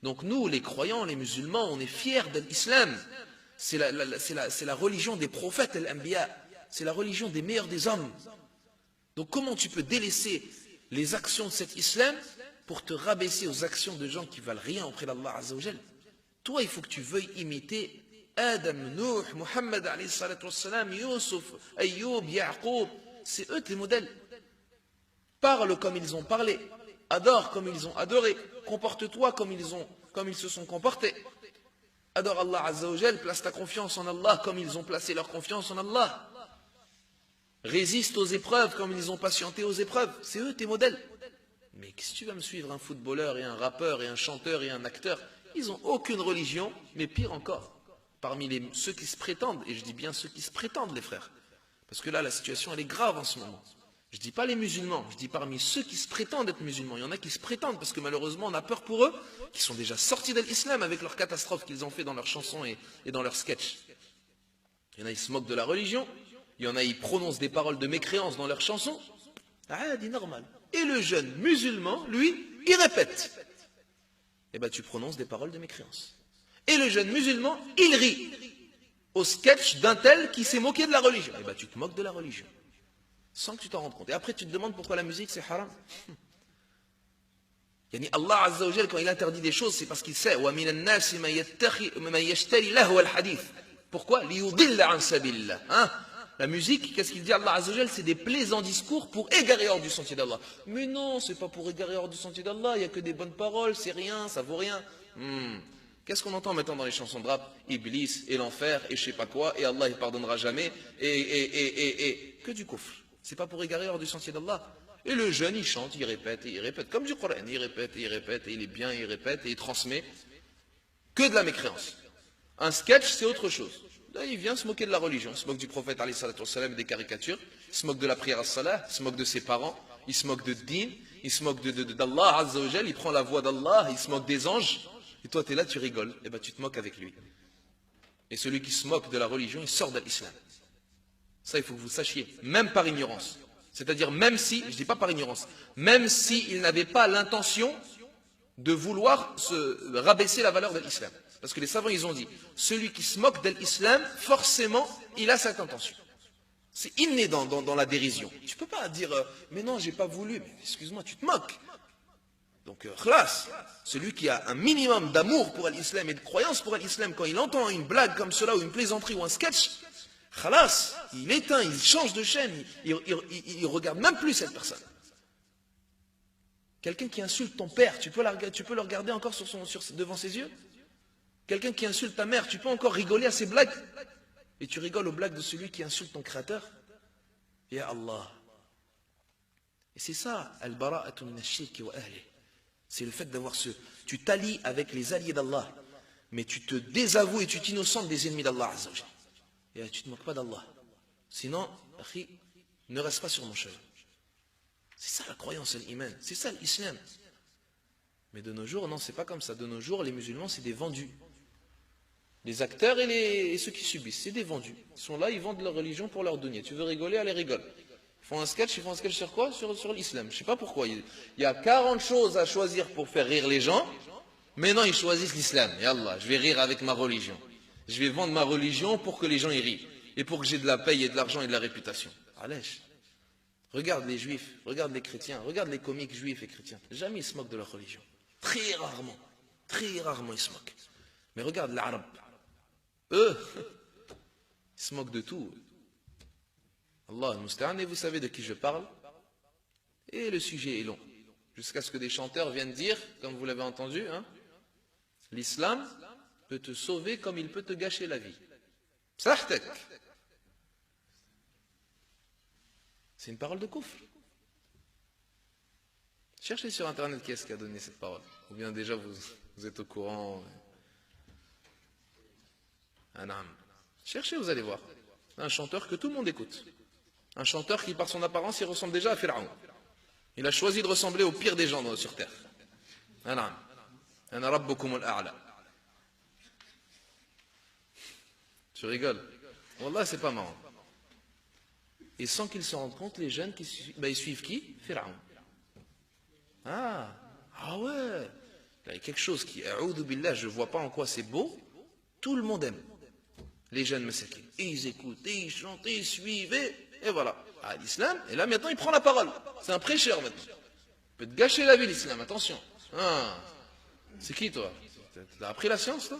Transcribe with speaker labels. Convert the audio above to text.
Speaker 1: Donc nous, les croyants, les musulmans, on est fiers de l'islam. C'est la religion des prophètes, l'anbiya. C'est la religion des meilleurs des hommes. Donc comment tu peux délaisser les actions de cet islam pour te rabaisser aux actions de gens qui valent rien auprès d'Allah Azza wa Jal? Toi, il faut que tu veuilles imiter Adam, Nuh, Muhammad, alayhi salatu wassalam, Yusuf, Ayyub, Ya'qub. C'est eux tes modèles. Parle comme ils ont parlé. Adore comme ils ont adoré. Comporte-toi comme ils se sont comportés. Adore Allah Azza wa Jal, place ta confiance en Allah comme ils ont placé leur confiance en Allah. Résiste aux épreuves comme ils ont patienté aux épreuves. C'est eux tes modèles. Mais si tu vas me suivre un footballeur et un rappeur et un chanteur et un acteur, ils n'ont aucune religion, mais pire encore, parmi ceux qui se prétendent, et je dis bien ceux qui se prétendent les frères, parce que là la situation elle est grave en ce moment. Je ne dis pas les musulmans, je dis parmi ceux qui se prétendent être musulmans. Il y en a qui se prétendent parce que malheureusement on a peur pour eux, qui sont déjà sortis de l'islam avec leurs catastrophes qu'ils ont fait dans leurs chansons et dans leurs sketchs. Il y en a qui se moquent de la religion, il y en a qui prononcent des paroles de mécréance dans leurs chansons. Ah, dit normal. Et le jeune musulman, lui, il répète. Eh bien tu prononces des paroles de mécréance. Et le jeune musulman, il rit au sketch d'un tel qui s'est moqué de la religion. Eh bien tu te moques de la religion. Sans que tu t'en rendes compte. Et après, tu te demandes pourquoi la musique, c'est haram. Yani Allah Azza wa Jal, quand il interdit des choses, c'est parce qu'il sait. Pourquoi? Hein? La musique, qu'est-ce qu'il dit Allah Azza wa Jal? C'est des plaisants discours pour égarer hors du sentier d'Allah. Mais non, c'est pas pour égarer hors du sentier d'Allah. Il n'y a que des bonnes paroles, c'est rien, ça vaut rien. Qu'est-ce qu'on entend maintenant dans les chansons de rap? Iblis et l'enfer et je sais pas quoi, et Allah il pardonnera jamais, et que du kufr. C'est pas pour égarer hors du sentier d'Allah. Et le jeune, il chante, il répète, comme du Coran. Il répète, et il est bien, il répète, et il transmet que de la mécréance. Un sketch, c'est autre chose. Là, il vient se moquer de la religion. Il se moque du prophète, alayhi salatu wassalam, des caricatures. Il se moque de la prière à salah, il se moque de ses parents, il se moque de din, il se moque d'Allah Azza wa Jal, il prend la voix d'Allah, il se moque des anges. Et toi, tu es là, tu rigoles. Et bien, tu te moques avec lui. Et celui qui se moque de la religion, il sort de l'islam. Ça, il faut que vous sachiez, même par ignorance. C'est-à-dire, même si, je ne dis pas par ignorance, même s'il n'avait pas l'intention de vouloir se rabaisser la valeur de l'islam. Parce que les savants, ils ont dit, celui qui se moque de l'islam, forcément, il a cette intention. C'est inné dans la dérision. Tu ne peux pas dire, mais non, j'ai pas voulu. Mais excuse-moi, tu te moques. Donc, khlas, celui qui a un minimum d'amour pour l'islam et de croyance pour l'islam, quand il entend une blague comme cela, ou une plaisanterie, ou un sketch, khalas, il éteint, il change de chaîne, il regarde même plus cette personne. Quelqu'un qui insulte ton père, tu peux le regarder encore devant ses yeux? Quelqu'un qui insulte ta mère, tu peux encore rigoler à ses blagues? Et tu rigoles aux blagues de celui qui insulte ton créateur? Ya Allah. Et c'est ça, al-bara'atu min ash-shirki wa ahli. C'est le fait d'avoir tu t'allies avec les alliés d'Allah, mais tu te désavoues et tu t'innocentes des ennemis d'Allah Azza wa Jal. Et tu ne te moques pas d'Allah. Sinon, ne reste pas sur mon chemin. C'est ça la croyance, l'iman. C'est ça l'islam. Mais de nos jours, non, c'est pas comme ça. De nos jours, les musulmans, c'est des vendus. Les acteurs et ceux qui subissent, c'est des vendus. Ils sont là, ils vendent leur religion pour leur dunya. Tu veux rigoler, allez rigole. Ils font un sketch sur quoi? Sur l'islam. Je ne sais pas pourquoi. Il y a 40 choses à choisir pour faire rire les gens. Mais non, ils choisissent l'islam. Et Allah, je vais rire avec ma religion. Je vais vendre ma religion pour que les gens y rient. Et pour que j'ai de la paye et de l'argent et de la réputation. Allège. Regarde les juifs, regarde les chrétiens, regarde les comiques juifs et chrétiens. Jamais ils se moquent de leur religion. Très rarement ils se moquent. Mais regarde l'arabe. Eux, ils se moquent de tout. Allah al-Musta'an, et vous savez de qui je parle. Et le sujet est long. Jusqu'à ce que des chanteurs viennent dire, comme vous l'avez entendu, hein, l'islam peut te sauver comme il peut te gâcher la vie. Psahtek. C'est une parole de kufr. Cherchez sur internet qui est-ce qui a donné cette parole. Ou bien déjà vous êtes au courant. Cherchez, vous allez voir. Un chanteur que tout le monde écoute. Un chanteur qui, par son apparence, il ressemble déjà à Pharaon. Il a choisi de ressembler au pire des gens sur terre. Tu rigoles. Wallah, c'est pas marrant. Et sans qu'ils se rendent compte, les jeunes, ils suivent qui? Pharaon. Ah ouais. il y a quelque chose qui, a'oudhu billah, je ne vois pas en quoi c'est beau, tout le monde aime. Les jeunes masakin. Et ils écoutent, et ils chantent, et ils suivent, et voilà. Ah, l'islam, et là maintenant il prend la parole. C'est un prêcheur maintenant. Il peut te gâcher la vie l'islam, attention. Ah, c'est qui toi? T'as appris la science toi?